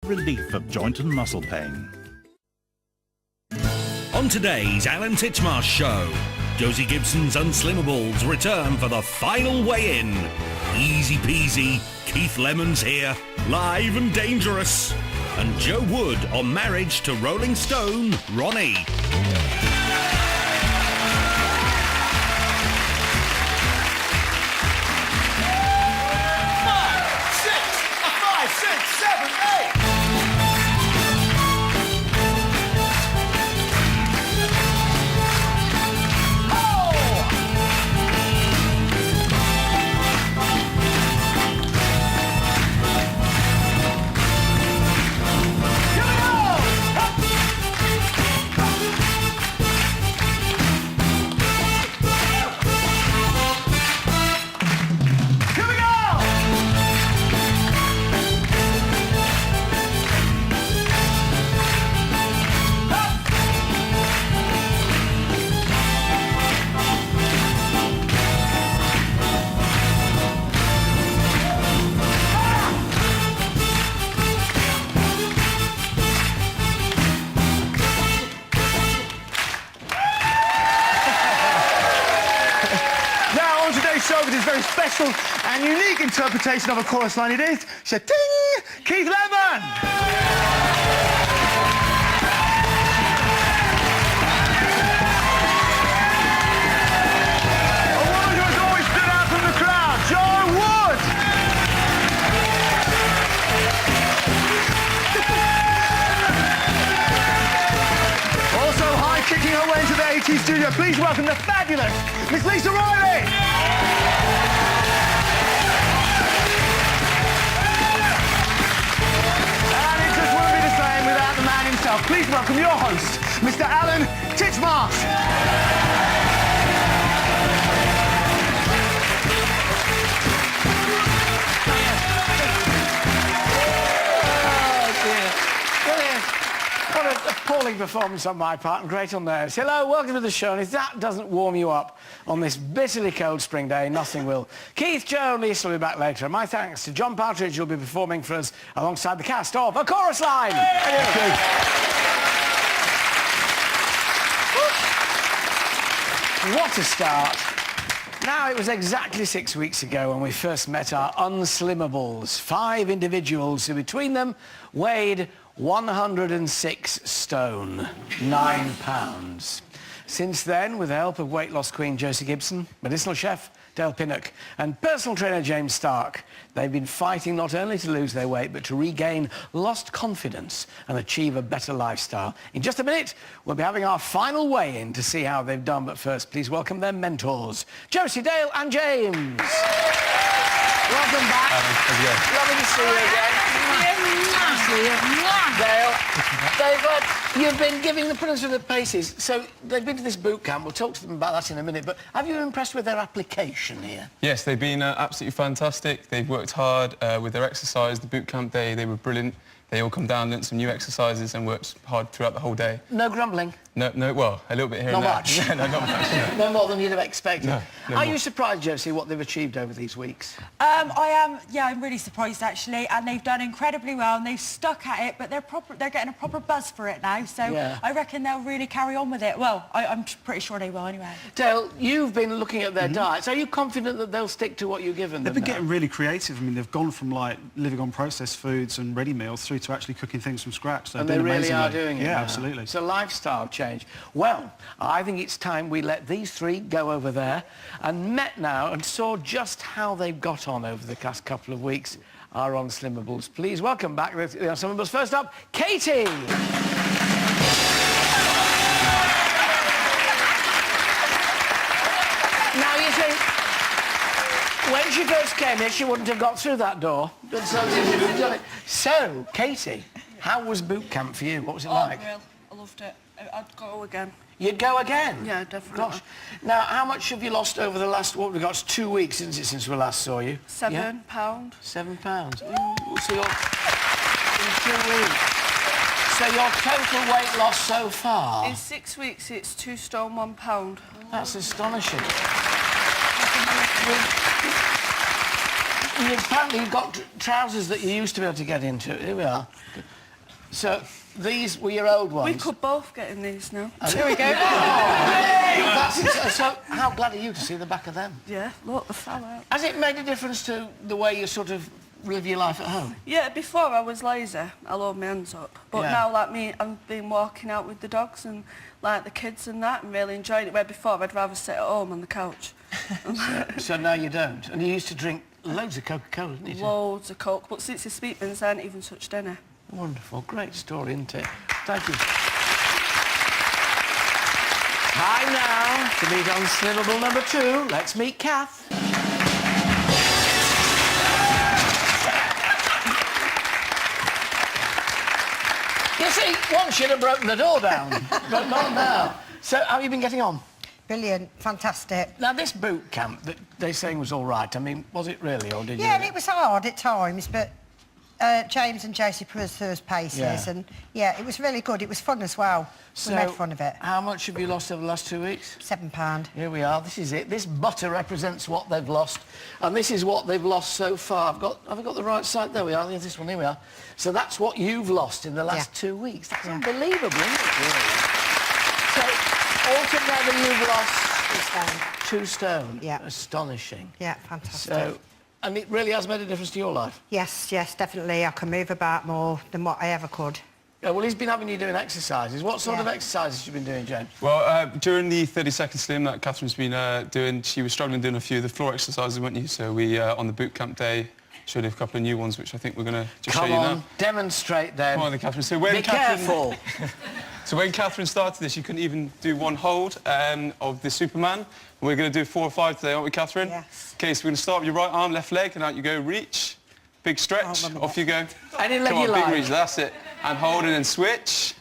Relief of joint and muscle pain. On today's Alan Titchmarsh show, Josie Gibson's Unslimmables return for the final weigh-in. Easy peasy, Keith Lemon's here, live and dangerous. And Joe Wood on marriage to Rolling Stone, Ronnie. Five, six, seven, eight. Very special and unique interpretation of a chorus line. It is Sha-ting! Keith Lemon! A woman who has always stood out from the crowd, Joe Wood! Also high-kicking her way into the AT studio, please welcome the fabulous Miss Lisa Riley! Please welcome your host, Mr. Alan Titchmarsh. What an appalling performance on my part and great on theirs. Hello, welcome to the show, and if that doesn't warm you up on this bitterly cold spring day, nothing will. Keith, Joe and Lisa will be back later. And my thanks to John Partridge, who'll be performing for us alongside the cast of A Chorus Line. Thank you. What a start. Now, it was exactly 6 weeks ago when we first met our Unslimmables, 5 individuals who between them weighed 106 stone, 9 pounds. Since then, with the help of weight loss queen Josie Gibson, medicinal chef Dale Pinnock and personal trainer James Stark, they've been fighting not only to lose their weight, but to regain lost confidence and achieve a better lifestyle. In just a minute, we'll be having our final weigh-in to see how they've done. But first, please welcome their mentors, Josie, Dale and James. Welcome back. Lovely to see you again. Dale, you've been giving the putting through the paces. So they've been to this boot camp. We'll talk to them about that in a minute. But have you been impressed with their application here? Yes, they've been absolutely fantastic. They've worked hard with their exercise. The boot camp day, they were brilliant. They all come down, learnt some new exercises and worked hard throughout the whole day. No grumbling? No, well, a little bit here and there. Not much? No, not much. No. No more than you'd have expected. No Are more. you surprised, Josie, what they've achieved over these weeks? I am, yeah, I'm really surprised, actually, and they've done incredibly well, and they've stuck at it, but they're getting a proper buzz for it now, so yeah. I reckon they'll really carry on with it. Well, I'm pretty sure they will, anyway. Dale, you've been looking at their diets. Are you confident that they'll stick to what you've given them? They've been getting really creative. I mean, they've gone from, like, living on processed foods and ready meals through to actually cooking things from scratch. And they really are doing it. Yeah, now. absolutely. It's a lifestyle change. Well, I think it's time we let these three go over there and met now and saw just how they've got on over the past couple of weeks. Our Unslimmables. Please welcome back the Unslimmables. First up, Katie. Now, you see, when she first came here, she wouldn't have got through that door. So, Katie, how was boot camp for you? What was it like? Unreal. I loved it. I'd go again. You'd go again? Yeah, definitely. Gosh. Now, how much have you lost over the last, what we've got, it's 2 weeks, isn't it, since we last saw you? £7. Yeah? £7. So you're in 2 weeks. So your total weight loss so far? In 6 weeks, it's 2 stone, 1 pound. That's astonishing. Apparently you've got trousers that you used to be able to get into. Here we are. So these were your old ones? We could both get in these now. Here we go. So how glad are you to see the back of them? Yeah, look, the fell out. Has it made a difference to the way you sort of live your life at home? Yeah, before I was lazy, I load my hands up. But Yeah. now, like me, I've been walking out with the dogs and like the kids and that, and really enjoying it. Where before I'd rather sit at home on the couch. So now you don't. And you used to drink loads of Coca-Cola, didn't you? Loads of Coke. But since the Sweetmans, I haven't even touched any. Wonderful. Great story, isn't it? Thank you. Time now to meet Unslimmable number 2. Let's meet Kath. You see, once you'd have broken the door down, but not now. So, how have you been getting on? Brilliant, fantastic. Now, this boot camp that they're saying was all right, I mean, was it really, or did you... Yeah, and it was hard at times, but James and Josie put us through us paces, Yeah. and yeah, it was really good. It was fun as well. So, we made fun of it. how much have you lost over the last 2 weeks? £7. Here we are, this is it. This butter represents what they've lost, and this is what they've lost so far. Have I got the right side? There we are, there's this one, here we are. So that's what you've lost in the last 2 weeks. That's unbelievable, isn't it, really? So, altogether you've lost 2 stone. Yeah. Astonishing. Yeah, fantastic. So, and it really has made a difference to your life? Yes, definitely. I can move about more than what I ever could. Yeah, well, he's been having you doing exercises. What sort of Yeah. exercises have you been doing, James? Well, during the 30-second slim that Catherine's been doing, she was struggling doing a few of the floor exercises, weren't you? So we, on the boot camp day, showed her a couple of new ones, which I think we're going to just show you now. Demonstrate them. Come on, then, Catherine. So when Be careful. So when Catherine started this, she couldn't even do one hold of the Superman. We're going to do 4 or 5 today, aren't we, Catherine? Yes. OK, so we're going to start with your right arm, left leg, and out you go. Reach. Big stretch. Off you go. Any leg Come on, you big like. reach. That's it. And hold and then switch.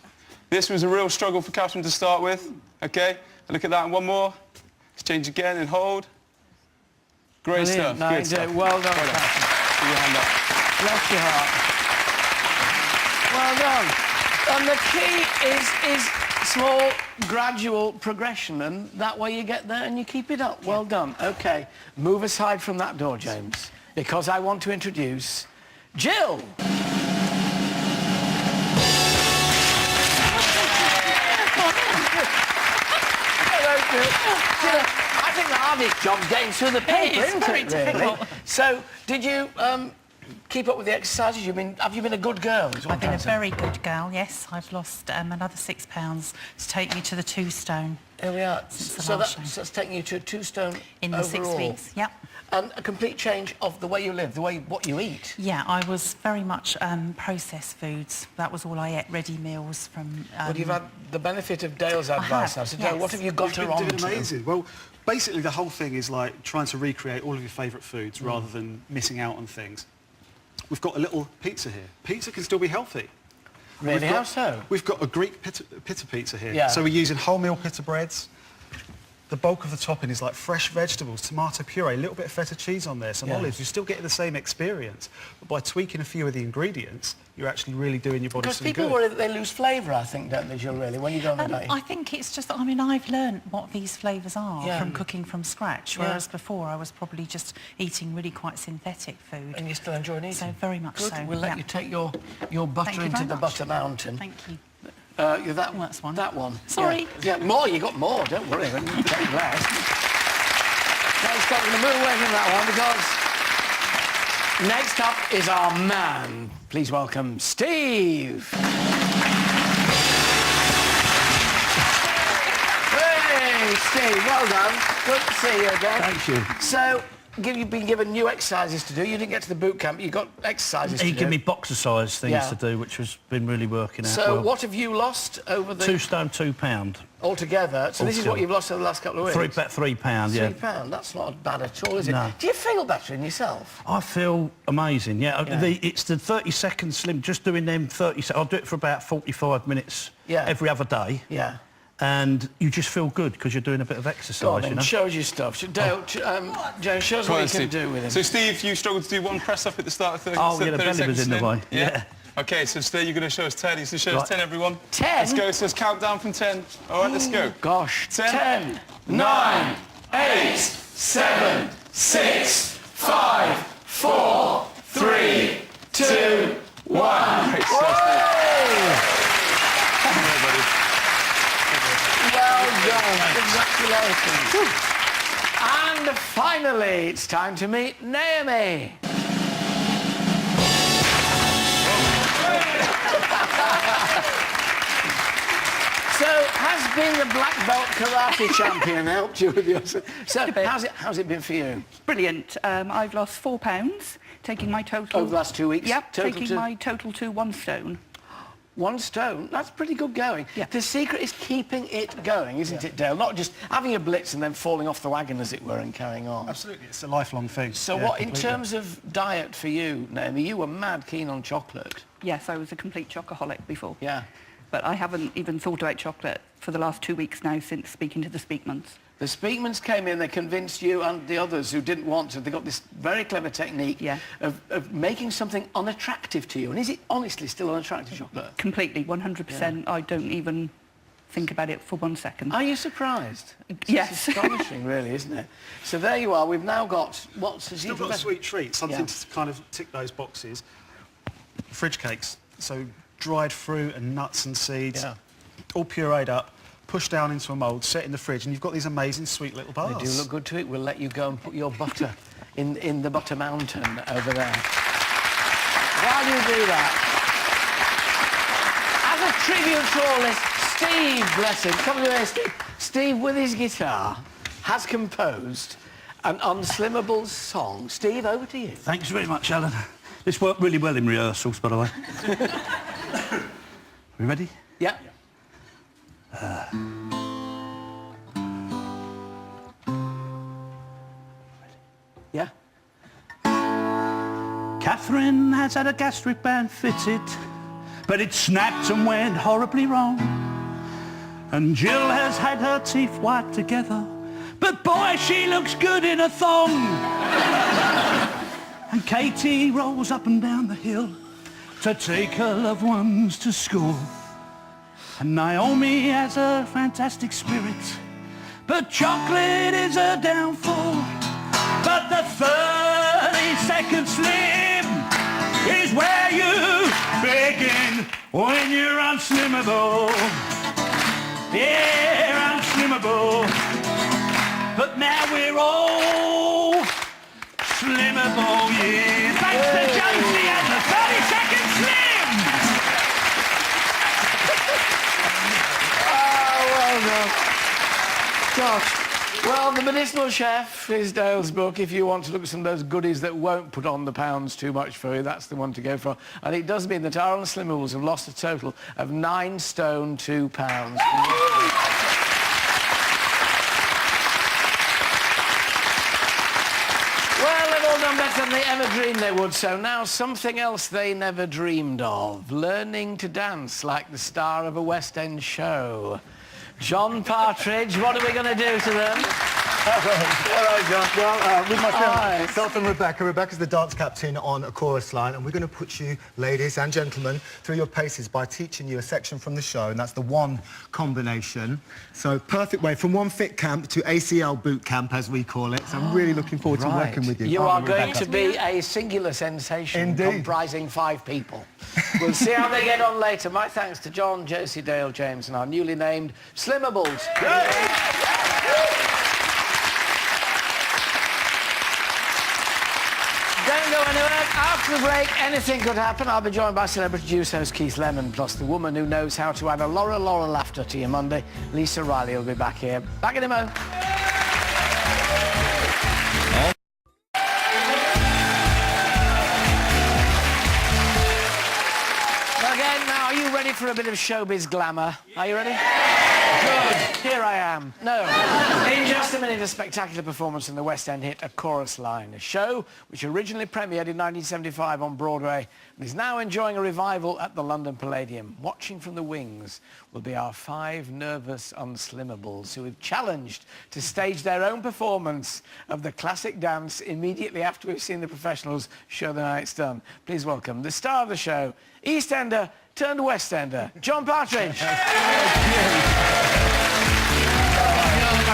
This was a real struggle for Catherine to start with. OK, look at that. And one more. Let's change again and hold. Great Brilliant. stuff. No, Good you stuff. do. Well done, Well done. Catherine. Put your hand up. Bless your heart. Well done. And the key is small, gradual progression, and that way you get there and you keep it up. Well done. OK, move aside from that door, James, because I want to introduce Jill. Hello, Jill. I think the hardest job's getting through the paper, It's isn't very it, really? difficult. So, did you keep up with the exercises? Have you been a good girl? is what I've been I'm a trying very good girl, yes. I've lost another £6 to take me to the 2 stone. to say. Here we are. Since the So last that's taking you to 2 stone In the 6 overall. weeks, yep. And a complete change of the way you live, what you eat. Yeah, I was very much processed foods. That was all I ate, ready meals from... But you've had the benefit of Dale's advice have, now. So, yes. Dale, what have you got her You've on been doing to? amazing. Well, basically the whole thing is like trying to recreate all of your favourite foods rather than missing out on things. We've got a little pizza here. Pizza can still be healthy. Really? How so? We've got a Greek pita pizza here. Yeah. So we're using wholemeal pita breads. The bulk of the topping is like fresh vegetables, tomato puree, a little bit of feta cheese on there, some olives. You're still getting the same experience, but by tweaking a few of the ingredients, you're actually really doing your body Because some people good. worry that they lose flavour, I think, don't they, Jill, really, when you go on the diet? I think it's just, I mean, I've learnt what these flavours are Yeah. from cooking from scratch, Yeah. whereas before I was probably just eating really quite synthetic food. And you're still enjoying eating? So very much Good. so, We'll let yeah. you take your butter Thank you into very the much. butter mountain. Thank you. Yeah, that Oh, that's one. That one. Sorry. Yeah, more. You got more. Don't worry. You take less. Next up, we're going to move away from that one because next up is our man. Please welcome Steve. Hey, Steve. Well done. Good to see you again. Thank you. So, you've been given new exercises to do. You didn't get to the boot camp. You got exercises to He do. gave me boxercise things Yeah. to do, which has been really working out So, well. what have you lost over the 2 stone, £2. altogether? So this is what Altogether. you've lost over the last couple of weeks. About £3, yeah. £3. That's not bad at all, is it? No. Do you feel better in yourself? I feel amazing, yeah. Yeah. It's the 30-second slim, just doing them 30 seconds. I'll do it for about 45 minutes every other day. Yeah. And you just feel good because you're doing a bit of Go exercise, on, you then, know. show us your stuff. Dale, Joe, show us Come what on, you can Steve. do with him. So, Steve, you struggled to do 1 press-up at the start of 30 Oh, yeah, the belly 30 was in the slim. way, yeah. OK, so today you're going to show us 10. He's going to show us Right. 10, everyone. 10? Let's go. So let's count down from 10. All right, let's go. Gosh. 10, 9, 8, 7, 6, 5, 4, 3, 2, 1. Great stuff, Steve. Congratulations. And finally, it's time to meet Naomi. So, has being the black belt karate champion helped you with your... So, how's it been for you? Brilliant. I've lost 4 pounds, taking my total... Over the last 2 weeks? Yep, taking my total to 1 stone. 1 stone? That's pretty good going. Yeah. The secret is keeping it going, isn't it, Dale? Not just having a blitz and then falling off the wagon, as it were, and carrying on. Absolutely, it's a lifelong thing. So Yeah, what, completely. in terms of diet for you, Naomi, you were mad keen on chocolate. Yes, I was a complete chocoholic before. Yeah. But I haven't even thought about chocolate for the last 2 weeks now since speaking to the Speakmans. The Speakmans came in, they convinced you and the others who didn't want to. They got this very clever technique of making something unattractive to you. And is it honestly still unattractive, chocolate? Completely, 100%. I don't even think about it for 1 second. Are you surprised? Yes. It's astonishing, really, isn't it? So there you are. We've now got... Still got a sweet treat, something to kind of tick those boxes. Fridge cakes. So dried fruit and nuts and seeds, all pureed up, pushed down into a mould, set in the fridge, and you've got these amazing sweet little bars. They do look good to it. We'll let you go and put your butter in the butter mountain over there. While you do that, as a tribute to all this, Steve, bless him, come to here, Steve. Steve, with his guitar, has composed an Unslimmable song. Steve, over to you. Thanks very much, Alan. This worked really well in rehearsals, by the way. We ready? Yeah. Yeah. Catherine has had a gastric band fitted, but it snapped and went horribly wrong. And Jill has had her teeth white together, but boy, she looks good in a thong. And Katie rolls up and down the hill to take her loved ones to school. And Naomi has a fantastic spirit, but chocolate is her downfall. But the 30-second slim is where you begin when you're unslimmable. Yeah, unslimmable. But now we're all slimmable, yeah. Thanks to Josie and the 30-second slim. Well done. Gosh. Well, The Medicinal Chef is Dale's book. If you want to look at some of those goodies that won't put on the pounds too much for you, that's the one to go for. And it does mean that our Unslimmables have lost a total of 9 stone 2 pounds. Well, they've all done better than they ever dreamed they would. So now something else they never dreamed of. Learning to dance like the star of a West End show. John Partridge, what are we going to do to them? All right, John. Well, with my friend, myself and Rebecca. Rebecca's the dance captain on a chorus line, and we're going to put you, ladies and gentlemen, through your paces by teaching you a section from the show, and that's the one combination. So, perfect way from one fit camp to ACL boot camp, as we call it. So I'm really looking forward to working with you. You are going to be a singular sensation comprising 5 people. We'll see how they get on later. My thanks to John, Josie, Dale, James, and our newly named Slimmables. Don't go anywhere. After the break, anything could happen. I'll be joined by celebrity juice host Keith Lemon, plus the woman who knows how to add a Laura laughter to your Monday. Lisa Riley will be back here. Back in a moment. Again, now, are you ready for a bit of showbiz glamour? Are you ready? Good. Here I am. No. In just a minute, a spectacular performance in the West End hit A Chorus Line, a show which originally premiered in 1975 on Broadway and is now enjoying a revival at the London Palladium. Watching from the wings will be our 5 nervous Unslimmables who have challenged to stage their own performance of the classic dance immediately after we've seen the professionals show the how it's done. Please welcome the star of the show, East Ender turned West Ender, John Partridge.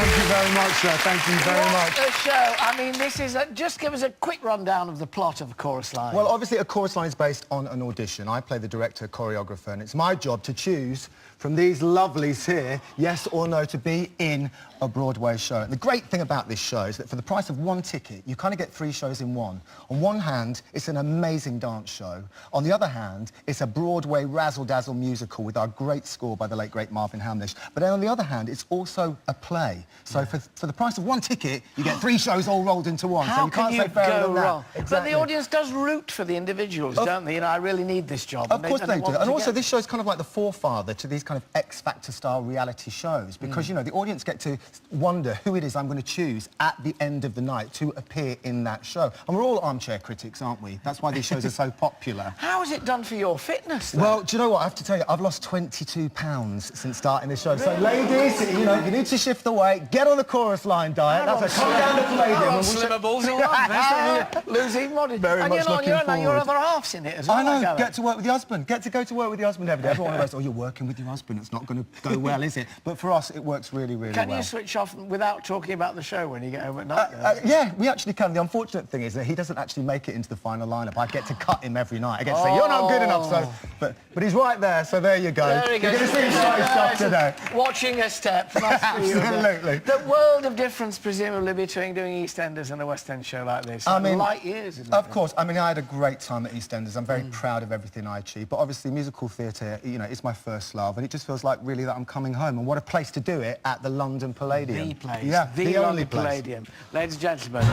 Thank you very much, sir. Thank you very much. What a show. I mean, this is... just give us a quick rundown of the plot of Chorus Line. Well, obviously, A Chorus Line is based on an audition. I play the director, choreographer, and it's my job to choose from these lovelies here, yes or no, to be in a Broadway show. And the great thing about this show is that for the price of one ticket, you kind of get 3 shows in one. On one hand, it's an amazing dance show. On the other hand, it's a Broadway razzle-dazzle musical with our great score by the late, great Marvin Hamlish. But then on the other hand, it's also a play. So for the price of one ticket, you get 3 shows all rolled into one. How so you can't can say fairer than that. wrong? Exactly. But the audience does root for the individuals, don't they? You know, I really need this job. Of course they do. want And to also, get- this show's kind of like the forefather to these kind of X Factor style reality shows because, you know, the audience get to wonder who it is I'm going to choose at the end of the night to appear in that show. And we're all armchair critics, aren't we? That's why these shows are so popular. How has it done for your fitness, then? Well, do you know what? I have to tell you, I've lost 22 pounds since starting this show. So, ladies, you know, you need to shift the weight, get on the Chorus Line diet. That's a come down to Palladium. and we'll Unslimmables all right. Lose even more. Very and much looking your forward. other half's in it as well. I know, gather. get to work with your husband. Get to go to work with your husband every day. Everyone goes, oh, you're working with your husband. It's not going to go well, is it? But for us, it works really, really well. Can you switch off without talking about the show when you get home at night? Yeah, we actually can. The unfortunate thing is that he doesn't actually make it into the final lineup. I get to cut him every night. I get to say, you're not good enough, so... But he's right there, so there you go. There he You're goes. going to see his stuff today. Watching a step. Nice for you. Absolutely. The world of difference, presumably, between doing EastEnders and a West End show like this. I mean, light years, isn't it? Of course. I mean, I had a great time at EastEnders. I'm very proud of everything I achieved. But obviously, musical theatre, you know, is my first love, and it just feels like really that I'm coming home. And what a place to do it at the London Palladium. The place. Yeah, the only London place. Palladium. Ladies and gentlemen,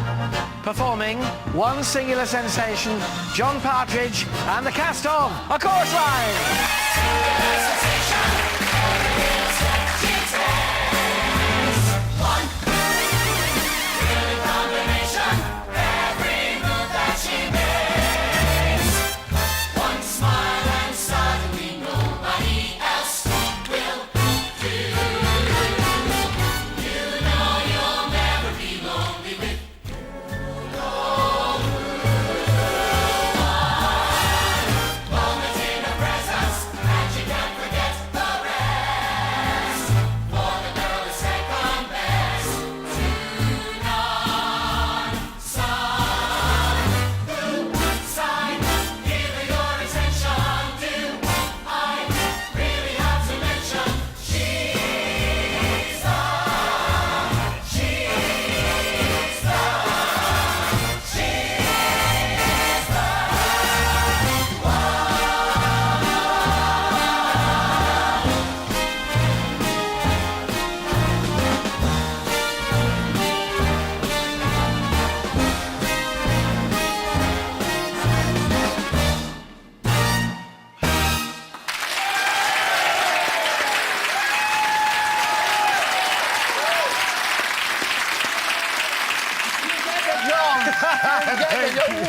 performing one singular sensation, John Partridge and the cast of A Chorus Line.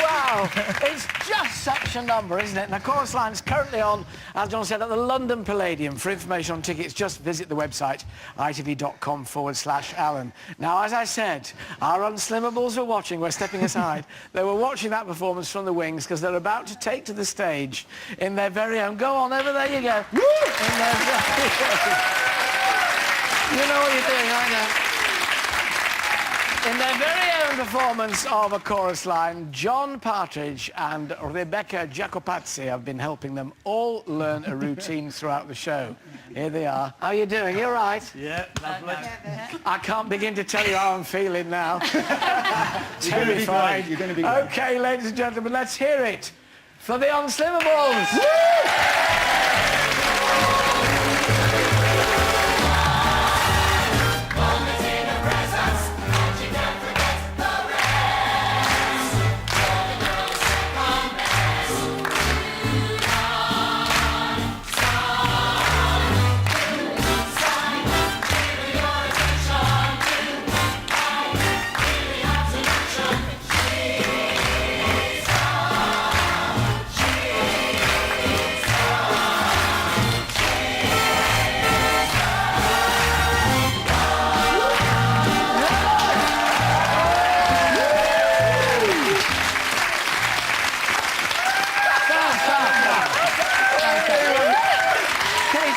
Wow, it's just such a number, isn't it? And the Chorus Line is currently on, as John said, at the London Palladium. For information on tickets, just visit the website itv.com/Alan. Now, as I said, our Unslimmables were watching. We're stepping aside. They were watching that performance from the wings because they're about to take to the stage in their very own... Go on, over there you go. Woo! In their very own... You know what you're doing, I know. In their very own performance of A Chorus Line, John Partridge and Rebecca Jacopazzi have been helping them all learn a routine throughout the show. Here they are. How are you doing? You all right? Yeah, lovely. I can't begin to tell you how I'm feeling now. Terrified. You're going to be great. OK, ladies and gentlemen, let's hear it for the Unslimmables. Woo!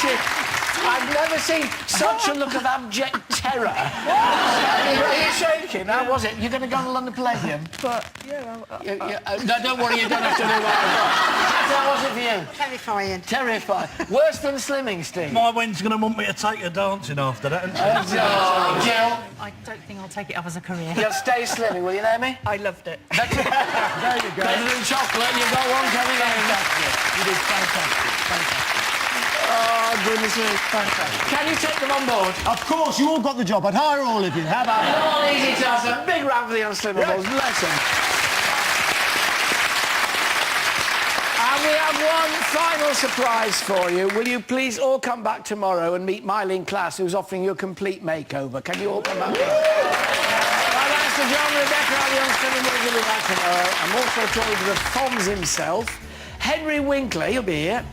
I've never seen such a look of abject terror. Are you shaking? How was it? You're going to go on the London Palladium? But, yeah, No, don't worry, you don't have to do what I've got. How was it for you? Terrifying. Terrifying. Worse than slimming, Steve? My wind's going to want me to take her dancing after that, isn't she? Jill, I don't think I'll take it up as a career. you'll stay slimming, will you, Naomi? I loved it. There you go. Better than chocolate, you've got one coming in. You did fantastic. Oh, goodness me. Can you take them on board? Of course, you all got the job. I'd hire all of you. How about that? All easy task. A big round for the Unslimmables. Bless them. And we have one final surprise for you. Will you please all come back tomorrow and meet Miley in class, who's offering you a complete makeover? Can you all come back? Well, thanks to John, Rebecca, and the Unslimmables will be back tomorrow. I'm also talking to the Fonz himself, Henry Winkler. He'll be here.